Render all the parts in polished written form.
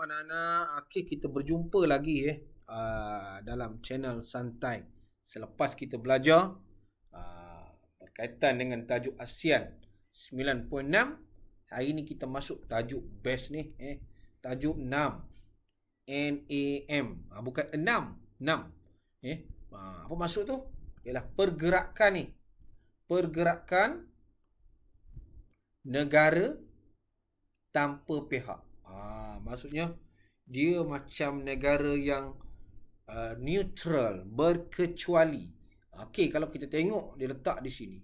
anak-anak. Okey, kita berjumpa lagi dalam channel Santai. Selepas kita belajar berkaitan dengan tajuk ASEAN 9.6, hari ni kita masuk tajuk best ni, tajuk 6. NAM. Bukan 6. Apa maksud tu? Ialah pergerakan ni. Pergerakan negara tanpa pihak. Maksudnya dia macam negara yang neutral, berkecuali. Okey, kalau kita tengok dia letak di sini.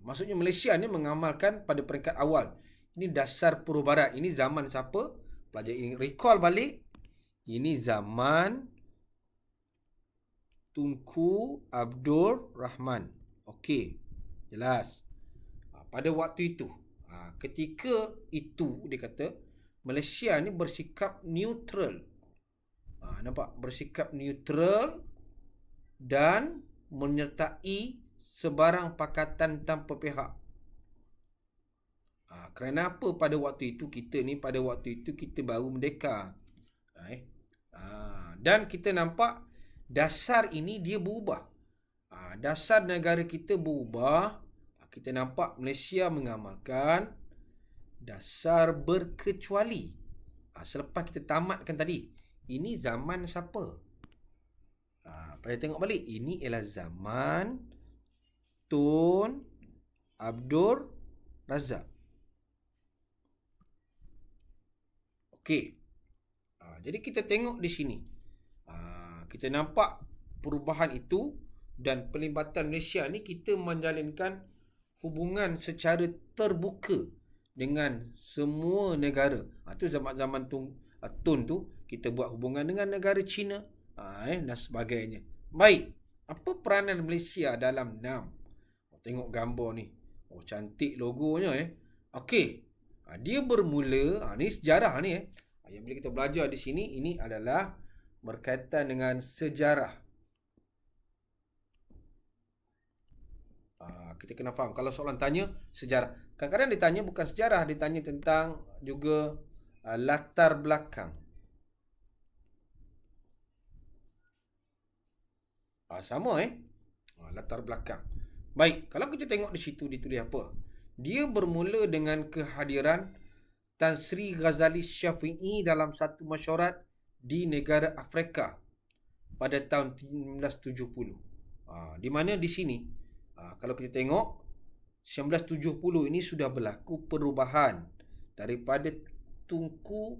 Maksudnya Malaysia ni mengamalkan pada peringkat awal. Ini dasar Puruh Barat. Ini zaman siapa? Pelajar ini recall balik. Ini zaman Tunku Abdul Rahman. Okey, jelas. Pada waktu itu, ketika itu dia kata Malaysia ni bersikap neutral. Nampak? Bersikap neutral dan menyertai sebarang pakatan tanpa pihak. Kerana apa pada waktu itu pada waktu itu kita baru merdeka. Dan kita nampak dasar ini dia berubah. Dasar negara kita berubah. Kita nampak Malaysia mengamalkan dasar berkecuali. Selepas kita tamatkan tadi, ini zaman siapa? Pada tengok balik, ini ialah zaman Tun Abdul Razak. Okey. Jadi kita tengok di sini. Kita nampak perubahan itu dan pelibatan Malaysia ni, kita menjalinkan hubungan secara terbuka dengan semua negara. Itu zaman-zaman Tun tu kita buat hubungan dengan negara China dan sebagainya. Baik, apa peranan Malaysia dalam NAM? Tengok gambar ni. Cantik logonya. Okey. Dia bermula, ni sejarah ni. Yang bila kita belajar di sini, ini adalah berkaitan dengan sejarah. Kita kena faham. Kalau soalan tanya sejarah, kadang-kadang ditanya bukan sejarah, ditanya tentang juga latar belakang. Sama latar belakang. Baik, kalau kita tengok di situ ditulis apa? Dia bermula dengan kehadiran Tan Sri Ghazali Syafi'i dalam satu mesyuarat di negara Afrika pada tahun 1970. Di mana di sini kalau kita tengok 1970 ini sudah berlaku perubahan daripada Tunku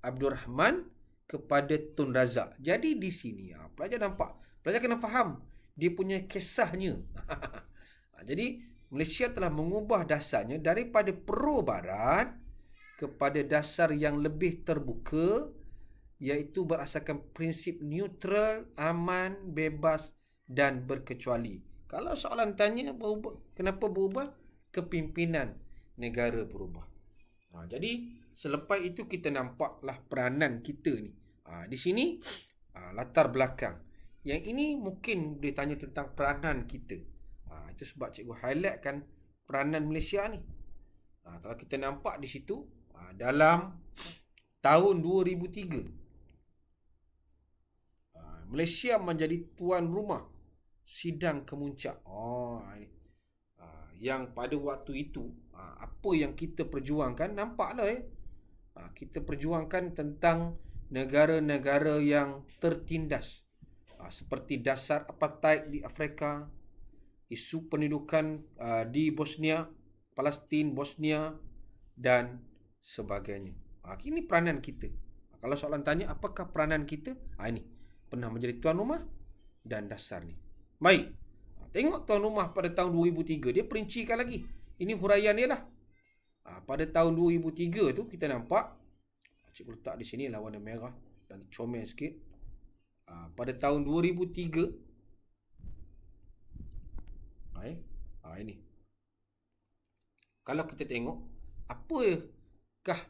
Abdul Rahman kepada Tun Razak. Jadi di sini pelajar nampak, pelajar kena faham dia punya kisahnya. Jadi Malaysia telah mengubah dasarnya daripada Puruh Barat kepada dasar yang lebih terbuka, iaitu berasaskan prinsip neutral, aman, bebas dan berkecuali. Kalau soalan tanya berubah, kenapa berubah? Kepimpinan negara berubah. Jadi selepas itu kita nampaklah peranan kita ni. Di sini latar belakang. Yang ini mungkin boleh tanya tentang peranan kita. Itu sebab cikgu highlightkan peranan Malaysia ni. Kalau kita nampak di situ, dalam tahun 2003, Malaysia menjadi tuan rumah sidang kemuncak. Ini. Yang pada waktu itu, apa yang kita perjuangkan, nampaklah kita perjuangkan tentang negara-negara yang tertindas. Seperti dasar apartheid di Afrika, isu pendudukan di Bosnia, Palestin, Bosnia dan sebagainya. Ini peranan kita. Kalau soalan tanya apakah peranan kita? Ini pernah menjadi tuan rumah dan dasar ni. Baik. Tengok tuan rumah pada tahun 2003, dia perincikan lagi. Ini huraian dia lah. Pada tahun 2003 tu kita nampak, cikgu letak di sini lah warna merah, lagi comel sikit. Pada tahun 2003, ini. Kalau kita tengok, apakah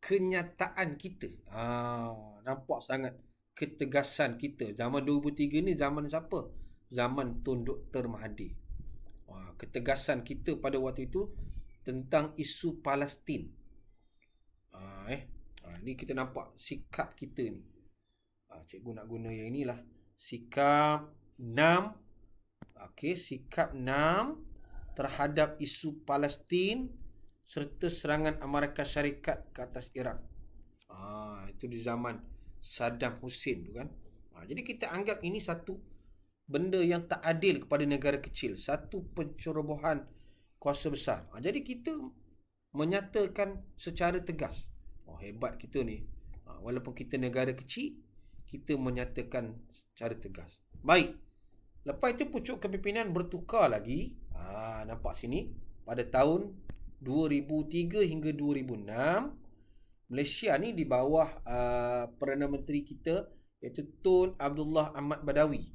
kenyataan kita? Nampak sangat ketegasan kita. Zaman 2003 ni zaman siapa? Zaman Tun Dr. Mahathir. Ketegasan kita pada waktu itu tentang isu Palestin. Ni kita nampak sikap kita ni. Cikgu nak guna yang inilah. Sikap 6. Okey, sikap 6 terhadap isu Palestin serta serangan Amerika Syarikat ke atas Iraq. Itu di zaman Saddam Hussein tu kan. Jadi kita anggap ini satu benda yang tak adil kepada negara kecil. Satu pencerobohan kuasa besar. Jadi kita menyatakan secara tegas. Hebat kita ni. Walaupun kita negara kecil, kita menyatakan secara tegas. Baik. Lepas itu pucuk kepimpinan bertukar lagi. Nampak sini. Pada tahun 2003 hingga 2006, Malaysia ni di bawah Perdana Menteri kita, iaitu Tun Abdullah Ahmad Badawi.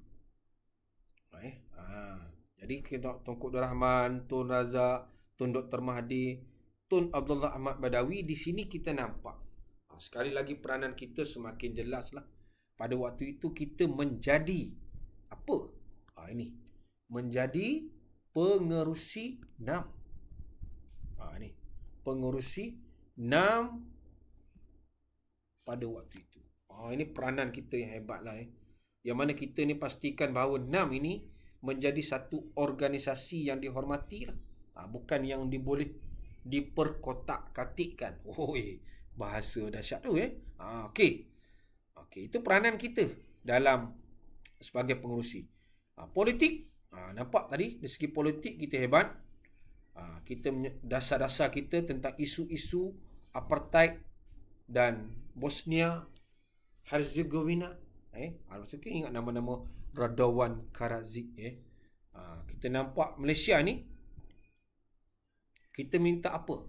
Jadi kita Tunku Abdul Rahman, Tun Razak, Tun Dr. Mahathir, Tun Abdullah Ahmad Badawi. Di sini kita nampak. Sekali lagi peranan kita semakin jelas lah. Pada waktu itu kita menjadi apa? Ini. Menjadi pengerusi 6. Ini. Pengerusi 6 pada waktu itu. Ini peranan kita yang hebat lah. Yang mana kita ni pastikan bahawa 6 ini menjadi satu organisasi yang dihormati lah. Bukan yang boleh diperkotak-katikkan. Bahasa dahsyat tu Okey. Itu peranan kita dalam sebagai pengerusi. Politik, nampak tadi dari segi politik kita hebat. Kita dasar-dasar kita tentang isu-isu apartheid dan Bosnia Herzegovina. Maksudnya ingat nama-nama Radovan Karadzic. Kita nampak Malaysia ni, kita minta apa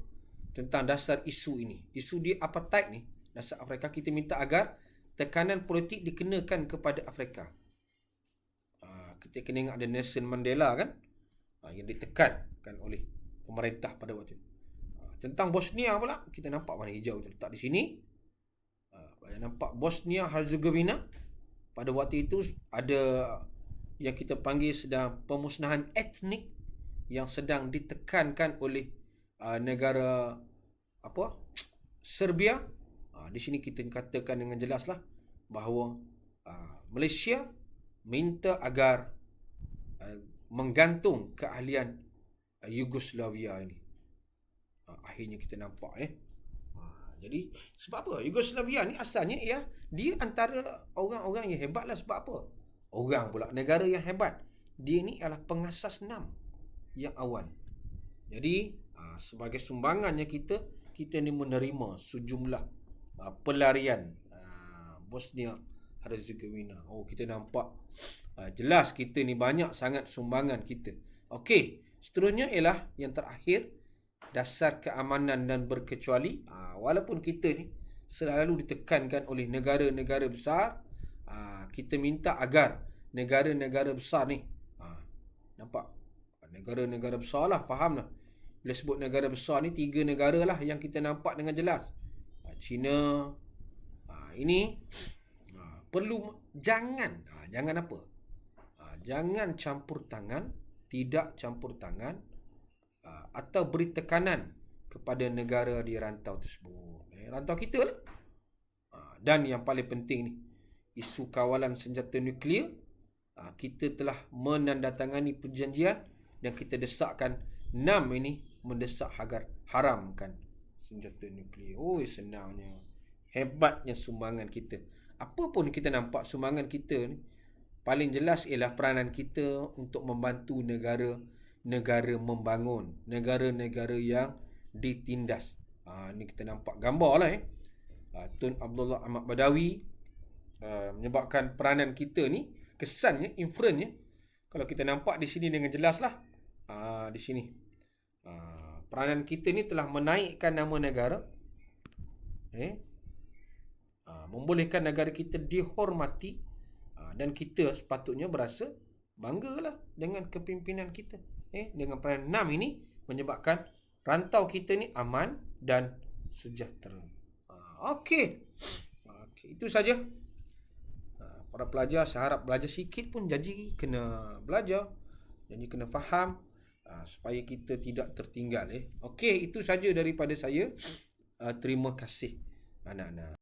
tentang dasar isu ini. Isu di apartheid ni, dasar Afrika, kita minta agar tekanan politik dikenakan kepada Afrika. Kita kena ingat ada Nelson Mandela kan, yang ditekankan oleh pemerintah pada waktu itu. Tentang Bosnia pula, kita nampak warna hijau terletak di sini. Nampak Bosnia Herzegovina. Pada waktu itu ada yang kita panggil sedang pemusnahan etnik yang sedang ditekankan oleh negara Serbia. Di sini kita katakan dengan jelaslah bahawa Malaysia minta agar menggantung keahlian Yugoslavia ini. Akhirnya kita nampak jadi sebab apa? Yugoslavia ni asalnya dia antara orang-orang yang hebat lah. Sebab apa? Orang pula negara yang hebat. Dia ni adalah pengasas 6 yang awal. Jadi sebagai sumbangannya kita ni menerima sejumlah pelarian Bosnia Herzegovina. Kita nampak jelas kita ni banyak sangat sumbangan kita. Okey, seterusnya ialah yang terakhir, dasar keamanan dan berkecuali. Walaupun kita ni selalu ditekankan oleh negara-negara besar, kita minta agar negara-negara besar ni, nampak, negara-negara besar lah, faham lah. Bila sebut negara besar ni, 3 negara lah yang kita nampak dengan jelas. China, ini perlu jangan apa? Jangan campur tangan, tidak campur tangan atau beri tekanan kepada negara di rantau tersebut. Rantau kita lah. Dan yang paling penting ni, isu kawalan senjata nuklear. Kita telah menandatangani perjanjian dan kita desakkan 6 ini mendesak agar haramkan senjata nuklear. Senangnya. Hebatnya sumbangan kita. Apa pun kita nampak sumbangan kita ni, paling jelas ialah peranan kita untuk membantu negara membangun, negara-negara yang ditindas. Ni kita nampak gambar lah Tun Abdullah Ahmad Badawi menyebabkan peranan kita ni, kesannya, inferennya, kalau kita nampak di sini dengan jelas lah. Di sini peranan kita ni telah menaikkan nama negara, membolehkan negara kita dihormati, dan kita sepatutnya berasa banggalah dengan kepimpinan kita. Dengan peranan 6 ini menyebabkan rantau kita ni aman dan sejahtera. Okey, itu saja. Para pelajar, saya harap belajar sikit pun jadi kena belajar, jadi kena faham, supaya kita tidak tertinggal. Okey, itu saja daripada saya. terima kasih anak-anak.